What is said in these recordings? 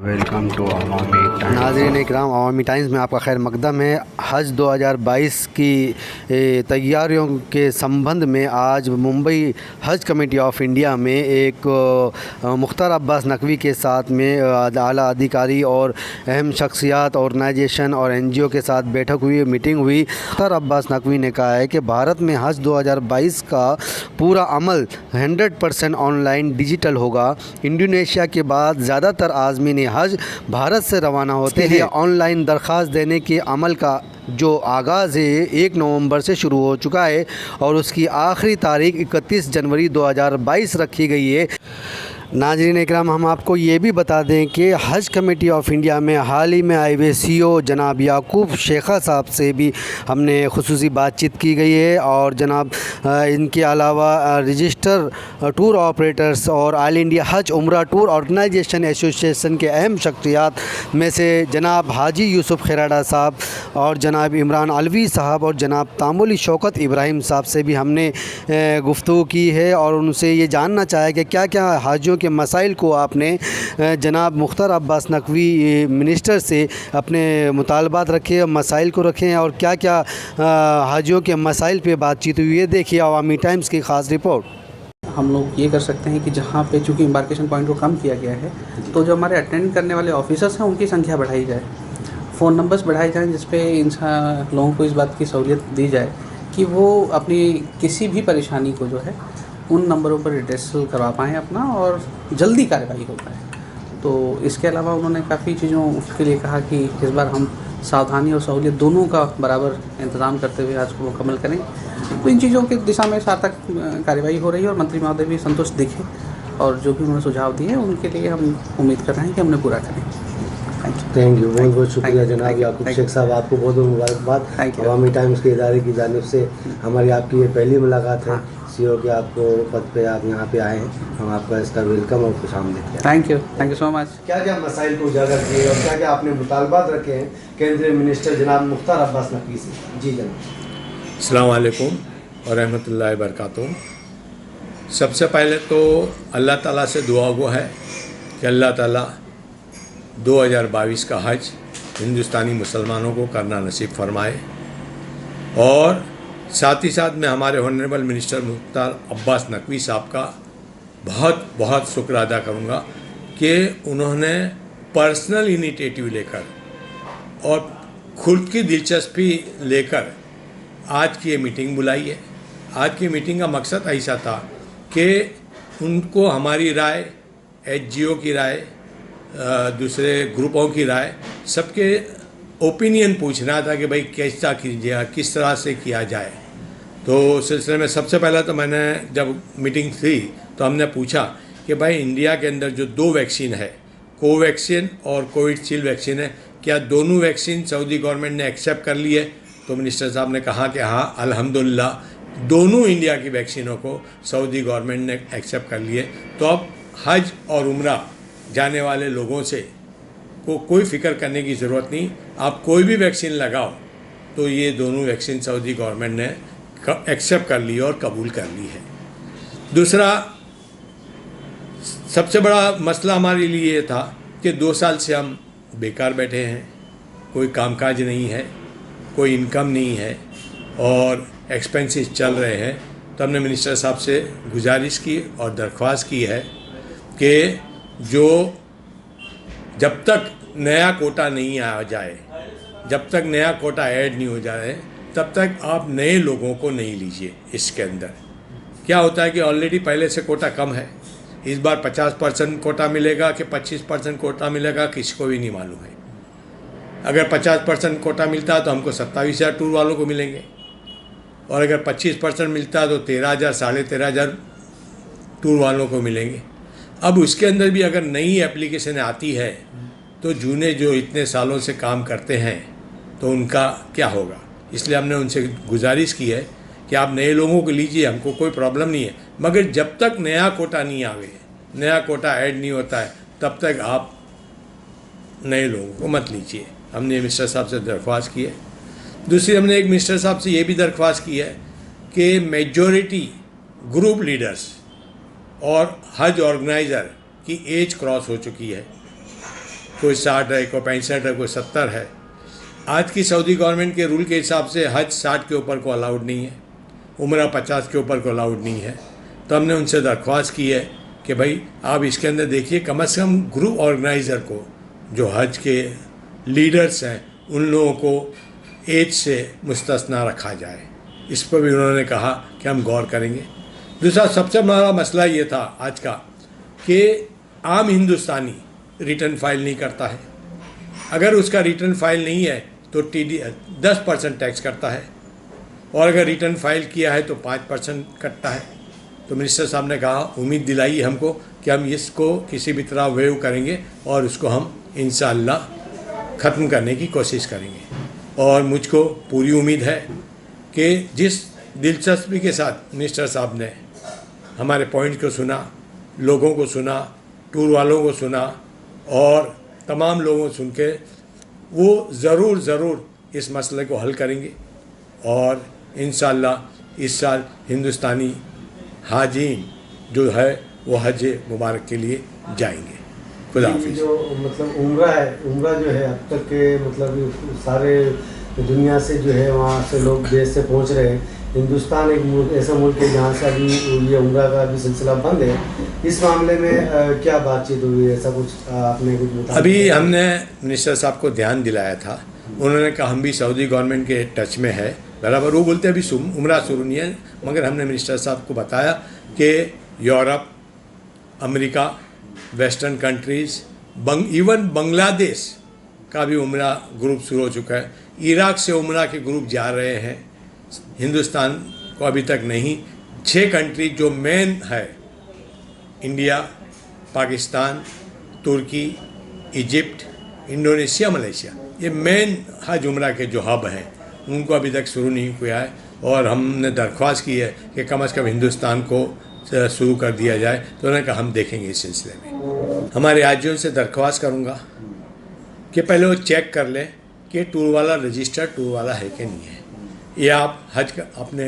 Welcome to Awami times. नाज़रीन इकराम, अवामी times में आपका खैर मकदम है। हज 2022 की तैयारियों के संबंध में आज मुंबई हज कमेटी ऑफ इंडिया में एक मुख्तार अब्बास नकवी के साथ में आला अधिकारी और अहम शख्सियात, ऑर्गेनाइजेशन और एनजीओ के साथ बैठक हुई, मीटिंग हुई। मुख्तार अब्बास नकवी ने कहा है कि भारत में हज 2022 का पूरा अमल 100% ऑनलाइन डिजिटल होगा। इंडोनेशिया के बाद ज़्यादातर आज़मीन हज भारत से रवाना होते हैं। ऑनलाइन दरख्वास्त देने के अमल का जो आगाज़ है 1 नवंबर से शुरू हो चुका है और उसकी आखिरी तारीख 31 जनवरी 2022 रखी गई है। नाज़रीन इकराम, हम आपको ये भी बता दें कि हज कमेटी ऑफ इंडिया में हाल ही में आए हुए CEO जनाब याकूब शेखा साहब से भी हमने खुसूसी बातचीत की गई है और जनाब इनके अलावा रजिस्टर टूर ऑपरेटर्स और ऑल इंडिया हज उम्रा टूर ऑर्गेनाइजेशन एसोसिएशन के अहम शख्सियात में से जनाब हाजी यूसुफ खिराड़ा साहब और जनाब इमरान अलवी साहब और जनाब तामुली शौकत इब्राहिम साहब से भी हमने गुफ्तगू की है और उनसे ये जानना चाहा कि क्या क्या हाजियों के मसाइल को आपने जनाब मुख्तार अब्बास नकवी मिनिस्टर से अपने मुतालबात रखे, मसाइल को रखें और क्या क्या हाजियों के मसाइल पे बातचीत हुई है। देखिए अवामी टाइम्स की ख़ास रिपोर्ट। हम लोग ये कर सकते हैं कि जहाँ पे चूँकि एम्बार्केशन पॉइंट को कम किया गया है तो जो हमारे अटेंड करने वाले ऑफिसर्स हैं उनकी संख्या बढ़ाई जाए, फ़ोन नंबर्स बढ़ाए जाएँ जिस पे इन लोगों को इस बात की सहूलियत दी जाए कि वो अपनी किसी भी परेशानी को जो है उन नंबरों पर रिड्रेसल करवा पाएँ अपना और जल्दी कार्रवाई हो पाए। तो इसके अलावा उन्होंने काफ़ी चीज़ों के लिए कहा कि इस बार हम सावधानी और सहूलियत दोनों का बराबर इंतज़ाम करते हुए आज को मुकम्मल करें। तो इन चीज़ों की दिशा में सार्थक कार्रवाई हो रही है और मंत्री महोदय भी संतुष्ट दिखे और जो भी उन्होंने सुझाव दिए उनके लिए हम उम्मीद कर रहे हैं कि हमने पूरा करें। थैंक यू, बहुत बहुत शुक्रिया जनाब याकूब शेख साहब, आपको बहुत बहुत मुबारकबाद। अवामी टाइम्स के इदारे की जानिब से हमारी आपकी ये पहली मुलाकात है। CEO के आपको पद पे आप यहाँ पे आए हैं, हम आपका इसका वेलकम और खुशामदीद करते हैं। Thank you so much. क्या क्या मसाइल को उजागर किए और क्या क्या आपने मुतालबात रखे हैं केंद्रीय मिनिस्टर जनाब मुख्तार अब्बास नकवी से? जी जनाब। अस्सलाम वालेकुम और रहमतुल्लाहि बरकातुहू। सबसे पहले तो अल्लाह ताला से दुआ गो है कि अल्लाह ताला 2022 का हज हिंदुस्तानी मुसलमानों को करना नसीब फरमाए और साथ ही साथ मैं हमारे ऑनरेबल मिनिस्टर मुख्तार अब्बास नकवी साहब का बहुत बहुत शुक्र अदा करूँगा कि उन्होंने पर्सनल इनिशिएटिव लेकर और खुद की दिलचस्पी लेकर आज की ये मीटिंग बुलाई है। आज की मीटिंग का मकसद ऐसा था कि उनको हमारी राय, HGO की राय, दूसरे ग्रुपों की राय, सबके ओपिनियन पूछना था कि भाई कैसा कीजिए, किस तरह से किया जाए। तो सिलसिले में सबसे पहला तो मैंने जब मीटिंग थी तो हमने पूछा कि भाई इंडिया के अंदर जो 2 वैक्सीन है, कोवैक्सीन और कोविशील्ड वैक्सीन है, क्या दोनों वैक्सीन सऊदी गवर्नमेंट ने एक्सेप्ट कर ली है? तो मिनिस्टर साहब ने कहा कि हाँ अल्हम्दुलिल्लाह दोनों इंडिया की वैक्सीनों को सऊदी गवर्नमेंट ने एक्सेप्ट कर लिए। तो अब हज और उम्रा जाने वाले लोगों से को कोई फ़िक्र करने की ज़रूरत नहीं, आप कोई भी वैक्सीन लगाओ तो ये दोनों वैक्सीन सऊदी गवर्नमेंट ने एक्सेप्ट कर ली और कबूल कर ली है। दूसरा सबसे बड़ा मसला हमारे लिए ये था कि 2 साल से हम बेकार बैठे हैं, कोई कामकाज नहीं है, कोई इनकम नहीं है और एक्सपेंसेस चल रहे हैं। तो हमने मिनिस्टर साहब से गुजारिश की और दरख्वास्त की है कि जो जब तक नया कोटा नहीं आ जाए, जब तक नया कोटा ऐड नहीं हो जाए, तब तक आप नए लोगों को नहीं लीजिए। इसके अंदर क्या होता है कि ऑलरेडी पहले से कोटा कम है, इस बार 50% कोटा मिलेगा कि 25% कोटा मिलेगा किसी को भी नहीं मालूम है। अगर 50% कोटा मिलता है तो हमको 27,000 टूर वालों को मिलेंगे और अगर 25% मिलता है तो 13,000 साढ़े 13,000 टूर वालों को मिलेंगे। अब उसके अंदर भी अगर नई एप्लीकेशन आती है तो जूने जो इतने सालों से काम करते हैं तो उनका क्या होगा। इसलिए हमने उनसे गुजारिश की है कि आप नए लोगों को लीजिए, हमको कोई प्रॉब्लम नहीं है, मगर जब तक नया कोटा नहीं आवे, नया कोटा ऐड नहीं होता है, तब तक आप नए लोगों को मत लीजिए। हमने मिनिस्टर साहब से दरख्वास्त की है। दूसरी हमने एक मिनिस्टर साहब से ये भी दरख्वास्त की है कि मेजॉरिटी ग्रुप लीडर्स और हज ऑर्गेनाइज़र की एज क्रॉस हो चुकी है। कोई 60 है, कोई 65 है, कोई 70 है। आज की सऊदी गवर्नमेंट के रूल के हिसाब से हज 60 के ऊपर को अलाउड नहीं है, उम्रा 50 के ऊपर को अलाउड नहीं है। तो हमने उनसे दरख्वास्त की है कि भाई आप इसके अंदर देखिए, कम से कम ग्रुप ऑर्गेनाइज़र को, जो हज के लीडर्स हैं, उन लोगों को एज से मुस्तस्ना रखा जाए। इस पर भी उन्होंने कहा कि हम गौर करेंगे। दूसरा सबसे बड़ा मसला ये था आज का कि आम हिंदुस्तानी रिटर्न फाइल नहीं करता है। अगर उसका रिटर्न फाइल नहीं है तो TDS 10% टैक्स करता है, और अगर रिटर्न फाइल किया है तो 5% कटता है। तो मिनिस्टर साहब ने कहा, उम्मीद दिलाई हमको कि हम इसको किसी भी तरह वेव करेंगे और उसको हम इंशाअल्लाह ख़त्म करने की कोशिश करेंगे। और मुझको पूरी उम्मीद है कि जिस दिलचस्पी के साथ मिनिस्टर साहब ने हमारे पॉइंट को सुना, लोगों को सुना, टूर वालों को सुना और तमाम लोगों को सुन के वो ज़रूर इस मसले को हल करेंगे और इंशाअल्लाह इस साल हिंदुस्तानी हाजीन जो है वो हज मुबारक के लिए जाएंगे। खुदा हाफिज़। जो मतलब उम्रा जो है अब तक के मतलब सारे दुनिया से जो है वहाँ से लोग देश से पहुँच रहे हैं। हिंदुस्तान एक मुल्क ऐसा मुल्क है जहाँ से अभी ये उम्रा का भी सिलसिला बंद है। इस मामले में क्या बातचीत हुई, ऐसा कुछ आपने कुछ बताया? अभी हमने मिनिस्टर साहब को ध्यान दिलाया था, उन्होंने कहा हम भी सऊदी गवर्नमेंट के टच में है बराबर। वो बोलते अभी उम्रा शुरू नहीं है, मगर हमने मिनिस्टर साहब को बताया कि Europe, America, western countries, even Bangladesh का भी उम्रा ग्रुप शुरू हो चुका है। इराक से उम्रा के ग्रुप जा रहे हैं, हिंदुस्तान को अभी तक नहीं। 6 कंट्री जो मेन है, इंडिया, पाकिस्तान, तुर्की, इजिप्ट, इंडोनेशिया, मलेशिया, ये मेन हज उम्रा के जो हब हैं, उनको अभी तक शुरू नहीं किया है। और हमने दरख्वास्त की है कि कम से कम हिंदुस्तान को शुरू कर दिया जाए। तो उन्होंने कहा हम देखेंगे इस सिलसिले में। हमारे राज्यों से दरख्वास्त करूँगा कि पहले वो चेक कर लें कि टूर वाला रजिस्टर्ड टूर वाला है कि नहीं है। ये आप हज का अपने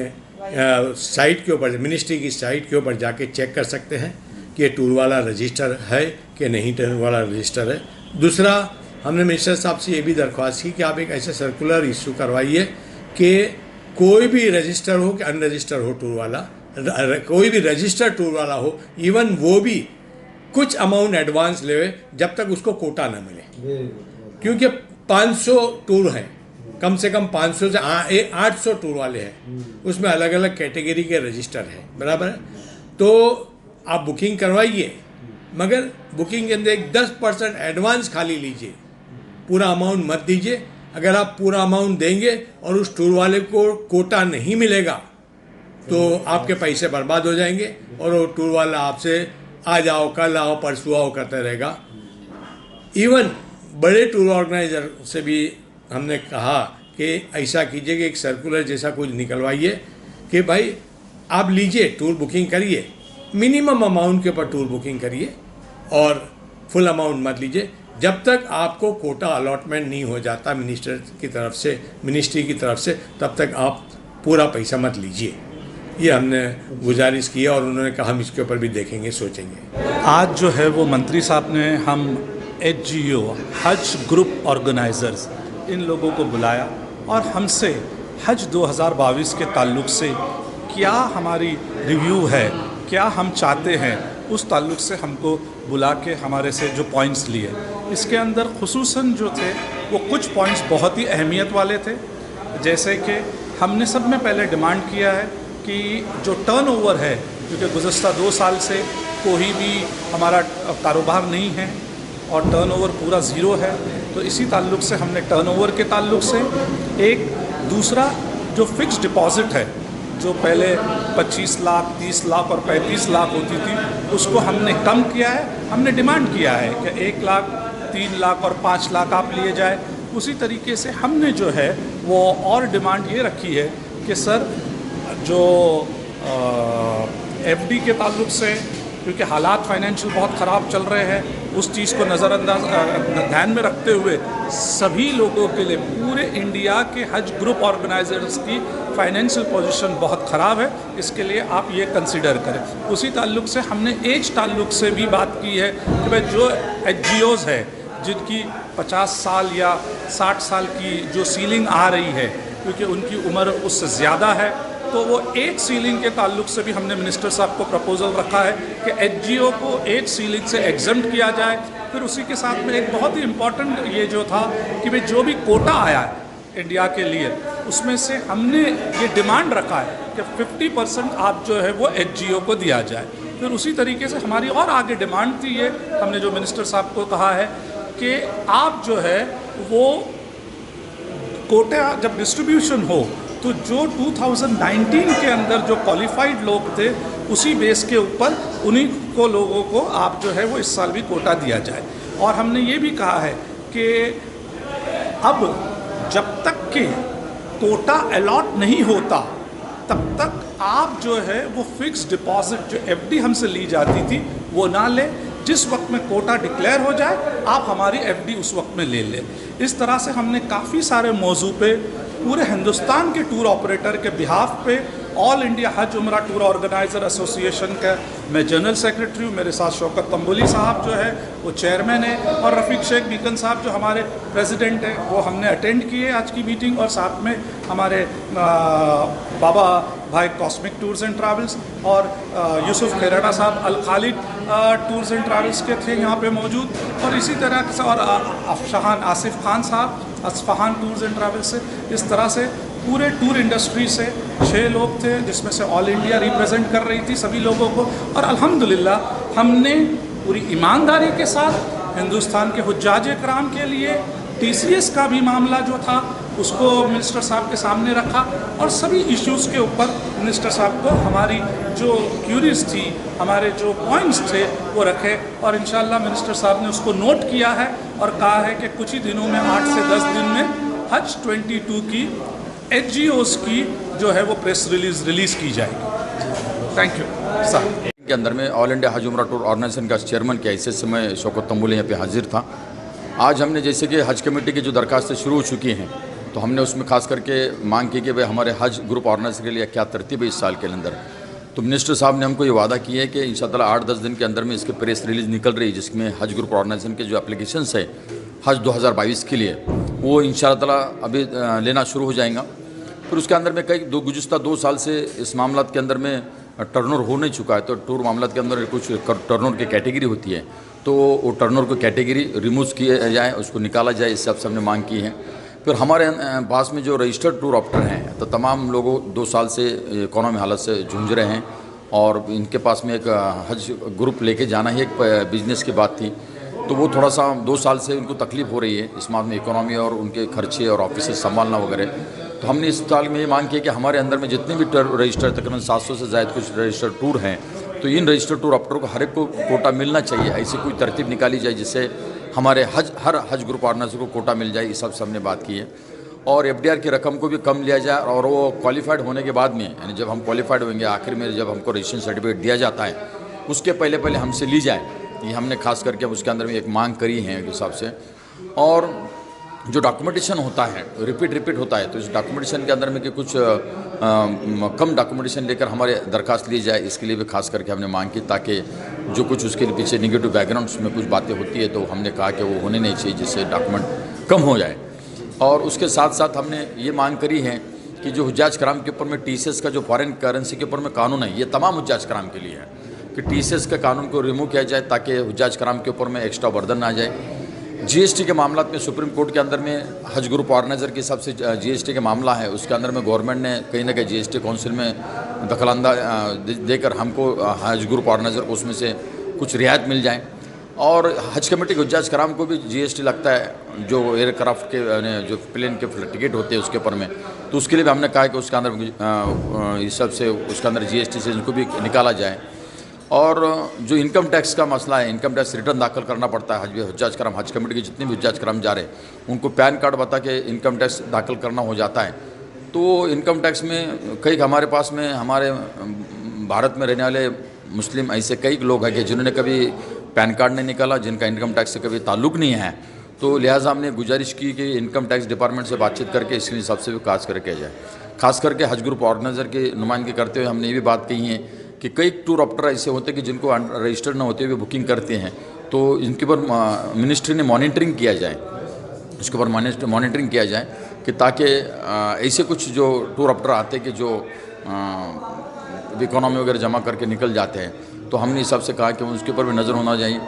साइट के ऊपर, मिनिस्ट्री की साइट के ऊपर जाके चेक कर सकते हैं कि टूर वाला रजिस्टर है कि नहीं टूर वाला रजिस्टर है। दूसरा, हमने मिनिस्टर साहब से ये भी दरख्वास्त की कि आप एक ऐसे सर्कुलर इशू करवाइए कि कोई भी रजिस्टर हो कि अनरजिस्टर हो टूर वाला, कोई भी रजिस्टर्ड टूर वाला हो, इवन वो भी कुछ अमाउंट एडवांस ले जब तक उसको कोटा ना मिले। क्योंकि 500 टूर हैं, कम से कम 500 से 800 टूर वाले हैं, उसमें अलग अलग कैटेगरी के रजिस्टर हैं बराबर है। तो आप बुकिंग करवाइए, मगर बुकिंग के अंदर एक 10% एडवांस खाली लीजिए, पूरा अमाउंट मत दीजिए। अगर आप पूरा अमाउंट देंगे और उस टूर वाले को कोटा नहीं मिलेगा तो आपके पैसे बर्बाद हो जाएंगे और वो टूर वाला आपसे आ जाओ, कल आओ, परसों आओ करते रहेगा। इवन बड़े टूर ऑर्गेनाइजर से भी हमने कहा कि ऐसा कीजिए कि एक सर्कुलर जैसा कुछ निकलवाइए कि भाई आप लीजिए, टूर बुकिंग करिए, मिनिमम अमाउंट के ऊपर टूर बुकिंग करिए और फुल अमाउंट मत लीजिए जब तक आपको कोटा अलॉटमेंट नहीं हो जाता मिनिस्टर की तरफ से, मिनिस्ट्री की तरफ से, तब तक आप पूरा पैसा मत लीजिए। ये हमने गुजारिश की और उन्होंने कहा हम इसके ऊपर भी देखेंगे, सोचेंगे। आज जो है वो मंत्री साहब ने हम HGO हज ग्रुप ऑर्गेनाइजर्स इन लोगों को बुलाया और हमसे हज 2022 के ताल्लुक़ से क्या हमारी रिव्यू है, क्या हम चाहते हैं, उस ताल्लुक़ से हमको बुला के हमारे से जो पॉइंट्स लिए, इसके अंदर खुसूसन जो थे वो कुछ पॉइंट्स बहुत ही अहमियत वाले थे। जैसे कि हमने सब में पहले डिमांड किया है कि जो टर्नओवर है, क्योंकि गुज़श्ता 2 साल से कोई भी हमारा कारोबार नहीं है और टर्नओवर पूरा ज़ीरो है, तो इसी ताल्लुक़ से हमने टर्नओवर के ताल्लुक़ से एक दूसरा जो फ़िक्स डिपॉज़िट है, जो पहले 25 लाख, 30 लाख और 35 लाख होती थी, उसको हमने कम किया है। हमने डिमांड किया है कि 1 लाख, 3 लाख और 5 लाख आप लिए जाए। उसी तरीके से हमने जो है वो और डिमांड ये रखी है कि सर जो FD के ताल्लुक़ से, क्योंकि हालात फाइनेंशियल बहुत ख़राब चल रहे हैं, उस चीज़ को नज़रअंदाज ध्यान में रखते हुए सभी लोगों के लिए, पूरे इंडिया के हज ग्रुप ऑर्गेनाइजर्स की फाइनेंशियल पोजीशन बहुत ख़राब है, इसके लिए आप ये कंसिडर करें। उसी ताल्लुक़ से हमने एज ताल्लुक़ से भी बात की है कि भाई जो HGOs है, जिनकी 50 साल या 60 साल की जो सीलिंग आ रही है, क्योंकि उनकी उम्र उससे ज़्यादा है, तो वो एज सीलिंग के ताल्लुक से भी हमने मिनिस्टर साहब को प्रपोज़ल रखा है कि एचजीओ को एज सीलिंग से एग्जम्प्ट किया जाए। फिर उसी के साथ में एक बहुत ही इम्पॉर्टेंट ये जो था कि भाई जो भी कोटा आया है इंडिया के लिए, उसमें से हमने ये डिमांड रखा है कि 50% आप जो है वो एचजीओ को दिया जाए। फिर उसी तरीके से हमारी और आगे डिमांड थी, ये हमने जो मिनिस्टर साहब को कहा है कि आप जो है वो कोटा जब डिस्ट्रीब्यूशन हो तो जो 2019 के अंदर जो क्वालिफाइड लोग थे उसी बेस के ऊपर उन्हीं को लोगों को आप जो है वो इस साल भी कोटा दिया जाए। और हमने ये भी कहा है कि अब जब तक कि कोटा अलॉट नहीं होता तब तक आप जो है वो फिक्स डिपॉजिट जो एफडी हमसे ली जाती थी वो ना लें। जिस वक्त में कोटा डिक्लेयर हो जाए आप हमारी एफडी उस वक्त में ले लें। इस तरह से हमने काफ़ी सारे मौजू पे पूरे हिंदुस्तान के टूर ऑपरेटर के बिहाफ पे ऑल इंडिया हज उमरा टूर ऑर्गेनाइज़र एसोसिएशन का मैं जनरल सेक्रेटरी हूँ, मेरे साथ शौकत तंबुली साहब जो है वो चेयरमैन है, और रफ़ीक शेख बीकन साहब जो हमारे प्रेसिडेंट हैं वो हमने अटेंड किए आज की मीटिंग, और साथ में हमारे बाबा भाई कॉस्मिक टूर्स एंड ट्रैवल्स और यूसुफ खेराना साहब अल खालिद टूर्स एंड ट्रैवल्स के थे यहाँ पे मौजूद, और इसी तरह से और अफशाहान आसिफ खान साहब असफहान टूर्स एंड ट्रैवल्स से। इस तरह से पूरे टूर इंडस्ट्री से 6 लोग थे, जिसमें से ऑल इंडिया रिप्रेजेंट कर रही थी सभी लोगों को, और अल्हम्दुलिल्लाह हमने पूरी ईमानदारी के साथ हिंदुस्तान के हुज्जाज इकराम के लिए टीसीएस का भी मामला जो था उसको मिनिस्टर साहब के सामने रखा, और सभी इश्यूज़ के ऊपर मिनिस्टर साहब को हमारी जो क्यूरीज थी, हमारे जो पॉइंट्स थे वो रखे, और इंशाल्लाह मिनिस्टर साहब ने उसको नोट किया है और कहा है कि कुछ ही दिनों में 8 से 10 दिन में हज 22 की एचजीओज़ की जो है वो प्रेस रिलीज़ की जाएगी। Thank you sir. के अंदर में ऑल इंडिया हज उमरा टूर ऑर्गेनाइजेशन का चेयरमैन के हैसियत से मैं शौकत तंबुली यहाँ पे हाजिर था। आज हमने जैसे कि हज कमेटी की जो दरखास्तें शुरू हो चुकी हैं, तो हमने उसमें खास करके मांग की कि भाई हमारे हज ग्रुप ऑर्गेनाइजर के लिए क्या तरतीब है इस साल के अंदर। तो मिनिस्टर साहब ने हमको ये वादा किया है कि इंशाअल्लाह 8-10 दिन के अंदर में इसकी प्रेस रिलीज़ निकल रही है, जिसमें हज ग्रुप ऑर्गेनाइजेशन के जो एप्लीकेशंस है हज 2022 के लिए वो इंशाअल्लाह अभी लेना शुरू हो जाएगा। फिर उसके अंदर में गुज़िश्ता 2 साल से इस मामला के अंदर में टर्नओवर हो नहीं चुका है, तो टूर मामला के अंदर कुछ टर्नओवर की कैटेगरी होती है, तो वो टर्नओवर को कैटेगरी रिमूव किया जाए, उसको निकाला जाए, इस हिसाब से हमने मांग की है। फिर हमारे पास में जो रजिस्टर्ड टूर ऑपरेटर हैं, तो तमाम लोगों 2 साल से इकोनॉमी हालत से जूझ रहे हैं, और इनके पास में एक हज ग्रुप लेके जाना ही एक बिजनेस की बात थी, तो वो थोड़ा सा 2 साल से उनको तकलीफ़ हो रही है इस मामले में, इकोनॉमी और उनके खर्चे और ऑफिस संभालना वगैरह। तो हमने इस साल में ये मांग की कि हमारे अंदर में जितने भी रजिस्टर्ड तकरीबन 700 से ज़्यादा कुछ रजिस्टर्ड टूर हैं, तो इन रजिस्टर्ड टूर ऑपरेटर को हर एक को कोटा मिलना चाहिए। ऐसी कोई तरतीब निकाली जाए जिससे हमारे हर हज ग्रुप ऑर्गेनाइजर को कोटा मिल जाए, इस सब से हमने बात की है। और एफडीआर की रकम को भी कम लिया जाए, और वो क्वालिफाइड होने के बाद में, यानी जब हम क्वालिफाइड होंगे आखिर में जब हमको रजिस्ट्रेशन सर्टिफिकेट दिया जाता है उसके पहले हमसे ली जाए, ये हमने खास करके उसके अंदर में एक मांग करी है एक हिसाब से। और जो डॉक्यूमेंटेशन होता है रिपीट होता है, तो इस डॉक्यूमेंटेशन के अंदर में कि कुछ कम डॉक्यूमेंटेशन लेकर हमारे दरखास्त ली जाए, इसके लिए भी खास करके हमने मांग की, ताकि जो कुछ उसके पीछे निगेटिव बैकग्राउंड उसमें कुछ बातें होती है तो हमने कहा कि वो होने नहीं चाहिए, जिससे डॉक्यूमेंट कम हो जाए। और उसके साथ साथ हमने ये मांग करी है कि जो हुज्जाज कराम के ऊपर में टीसीएस का जो फॉरेन करेंसी के ऊपर में कानून है, ये तमाम हुज्जाज कराम के लिए है कि टीसीएस के कानून को रिमूव किया जाए, ताकि हुज्जाज कराम के ऊपर में एक्स्ट्रा बर्डन ना आ जाए। जीएसटी के मामला में सुप्रीम कोर्ट के अंदर में हज ग्रुप ऑर्गेनाइजर के हिसाब से जीएसटी के मामला है, उसके अंदर में गवर्नमेंट ने कहीं ना कहीं जीएसटी काउंसिल में दखलंदाज देकर हमको हज ग्रुप ऑर्गेनाइजर को उसमें से कुछ रियायत मिल जाए। और हज कमेटी के हुज्जाज कराम को भी जीएसटी लगता है जो एयरक्राफ्ट के जो प्लेन के टिकट होते हैं उसके ऊपर में, तो उसके लिए भी हमने कहा कि उसके अंदर इस सब से उसके अंदर जीएसटी से इनको भी निकाला जाए। और जो इनकम टैक्स का मसला है, इनकम टैक्स रिटर्न दाखिल करना पड़ता है हुज्जाज कराम, हज कमेटी के जितने भी हुज्जाज कराम जा रहे हैं उनको पैन कार्ड बता के इनकम टैक्स दाखिल करना हो जाता है। तो इनकम टैक्स में कई हमारे पास में हमारे भारत में रहने वाले मुस्लिम ऐसे कई लोग हैं कि जिन्होंने कभी पैन कार्ड नहीं निकाला, जिनका इनकम टैक्स से कभी ताल्लुक़ नहीं है, तो लिहाजा हमने गुजारिश की कि इनकम टैक्स डिपार्टमेंट से बातचीत करके इसके हिसाब से भी खास करके जाए। खास करके हज ग्रुप ऑर्गेनाइजर की नुमाइंदगी करते हुए हमने ये भी बात कही है कि कई टूर ऑपरेटर ऐसे होते हैं कि जिनको रजिस्टर्ड न होते हुए बुकिंग करते हैं, तो इनके ऊपर मिनिस्ट्री ने मॉनिटरिंग किया जाए, इसके ऊपर मॉनिटरिंग किया जाए कि ताकि ऐसे कुछ जो टूर ऑपरेटर आते हैं कि जो इकोनॉमी वगैरह जमा करके निकल जाते हैं, तो हमने इस हिसाब से कहा कि उसके ऊपर भी नज़र होना चाहिए।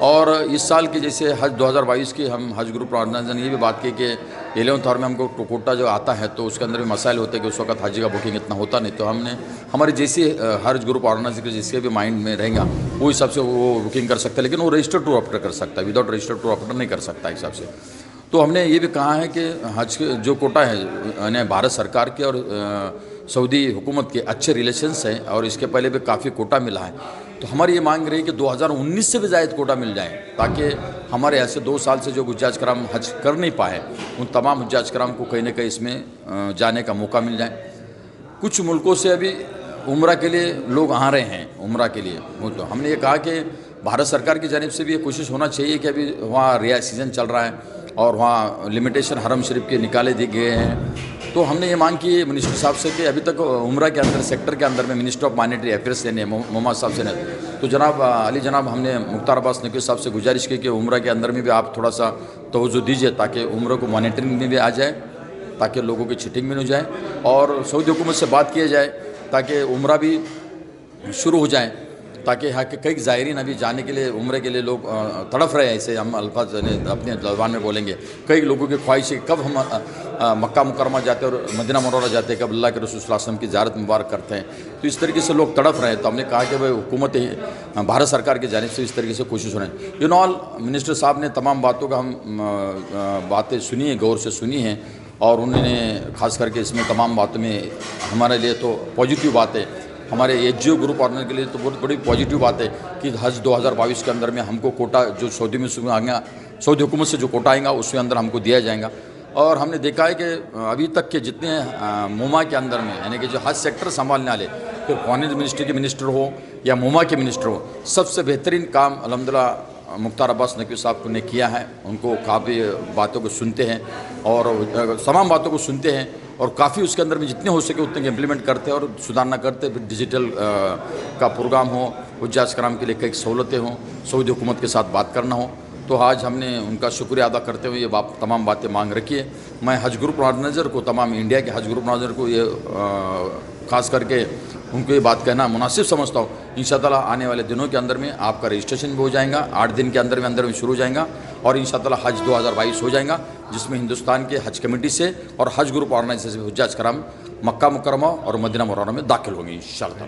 और इस साल की जैसे हज 2022 की हम हज ग्रुप ऑर्गेनाइजेशन ने ये भी बात की कि 11th आवर में हमको कोटा जो आता है तो उसके अंदर भी मसाइल होते हैं कि उस वक्त हज का बुकिंग इतना होता नहीं, तो हमने हमारे जैसे हज ग्रुप ऑर्गेनाइजेशन के जिसके भी माइंड में रहेगा वो हिसाब से वो बुकिंग कर सकता है, लेकिन वो रजिस्टर्ड टूर ऑपरेटर कर सकता है, विदाउट रजिस्टर्ड टूर ऑपरेटर नहीं कर सकता हिसाब से। तो हमने ये भी कहा है कि हज जो कोटा है यानी भारत सरकार के और सऊदी हुकूमत के अच्छे रिलेशंस हैं और इसके पहले भी काफ़ी कोटा मिला है, तो हमारी ये मांग रही है कि 2019 से भी ज़ायद कोटा मिल जाए ताकि हमारे ऐसे 2 साल से जो हुज्जाज कराम हज कर नहीं पाए उन तमाम हुज्जाज कराम को कहीं ना कहीं इसमें जाने का मौका मिल जाए। कुछ मुल्कों से अभी उम्रा के लिए लोग आ रहे हैं, उम्रा के लिए, तो हमने ये कहा कि भारत सरकार की जानिब से भी ये कोशिश होना चाहिए कि अभी वहाँ रियायत सीज़न चल रहा है और वहाँ लिमिटेशन हरम शरीफ के निकाले दिए गए हैं, तो हमने ये मांग की मिनिस्टर साहब से कि अभी तक उम्रा के अंदर सेक्टर के अंदर में मिनिस्टर ऑफ मानिटरी अफेयर्स से ने मोहम्मद साहब से ने, तो जनाब अली जनाब हमने मुख्तार अब्बास नकवी साहब से गुजारिश की कि उम्रा के अंदर में भी आप थोड़ा सा तवज्जो दीजिए ताकि उम्र को मॉनिटरिंग में भी आ जाए, ताकि लोगों की चीटिंग में नहीं जाए, और सऊदी हुकूमत से बात किया जाए ताकि उम्रा भी शुरू हो जाए, ताकि यहाँ के कई ज़ायरीन अभी जाने के लिए उम्रे के लिए लोग तड़फ रहे हैं। ऐसे हम अल्फाज अपने ज़बान में बोलेंगे, कई लोगों की ख्वाहिश है कब हम मक्का मुकरमा जाते हैं और मदीना मुनव्वरा जाते हैं, कब अल्लाह के रसूल सल्लल्लाहु अलैहि वसल्लम की ज़ियारत मुबारक करते हैं, तो इस तरीके से लोग तड़फ रहे हैं। तो हमने कहा कि भाई हुकूमत भारत सरकार की जानिब से इस तरीके से कोशिश हो रही है। इन ऑल मिनिस्टर साहब ने तमाम बातों का हम बातें सुनी है, गौर से सुनी हैं, और उन्होंने ख़ास करके इसमें तमाम बातों में हमारे लिए तो पॉजिटिव बात है, हमारे एचजीओ ग्रुप ऑर्गेनाइजेशन के लिए तो बहुत बड़ी पॉजिटिव बात है कि हज 2022 के अंदर में हमको कोटा जो सऊदी में आएगा, सऊदी हुकूमत से जो कोटा आएगा उसके अंदर हमको दिया जाएगा। और हमने देखा है कि अभी तक के जितने मोमा के अंदर में यानी कि जो हज सेक्टर संभालने वाले, फिर फॉरेन मिनिस्ट्री के मिनिस्टर हो या मोमा के मिनिस्टर हो, सबसे बेहतरीन काम अल्हम्दुलिल्लाह मुख्तार अब्बास नकवी साहब ने किया है। उनको काफ़ी बातों को सुनते हैं और तमाम बातों को सुनते हैं और काफ़ी उसके अंदर में जितने हो सके उतने इम्प्लीमेंट करते हैं और सुधारना करते हैं। फिर डिजिटल का प्रोग्राम हो, हुज्जाज कराम के लिए कई सहूलतें हों, सऊदी हुकूमत के साथ बात करना हो, तो आज हमने उनका शुक्रिया अदा करते हुए ये तमाम बातें मांग रखी है। मैं हज ग्रुप ऑर्गेनाइज़र को, तमाम इंडिया के हज ग्रुप ऑर्गेनाइज़र को ये ख़ास करके उनको ये बात कहना मुनासिब समझता हूँ। इंशाअल्लाह आने वाले दिनों के अंदर में आपका रजिस्ट्रेशन भी हो जाएगा, 8 दिन के अंदर में शुरू हो जाएगा और इंशाअल्लाह हज 2022 हो जाएगा, जिसमें हिंदुस्तान के हज कमेटी से और हज ग्रुप ऑर्गेनाइजेशन से हुज्जाज कराम मक्का मुकरमा और मदीना मुनव्वरा में दाखिल होंगे इंशाअल्लाह।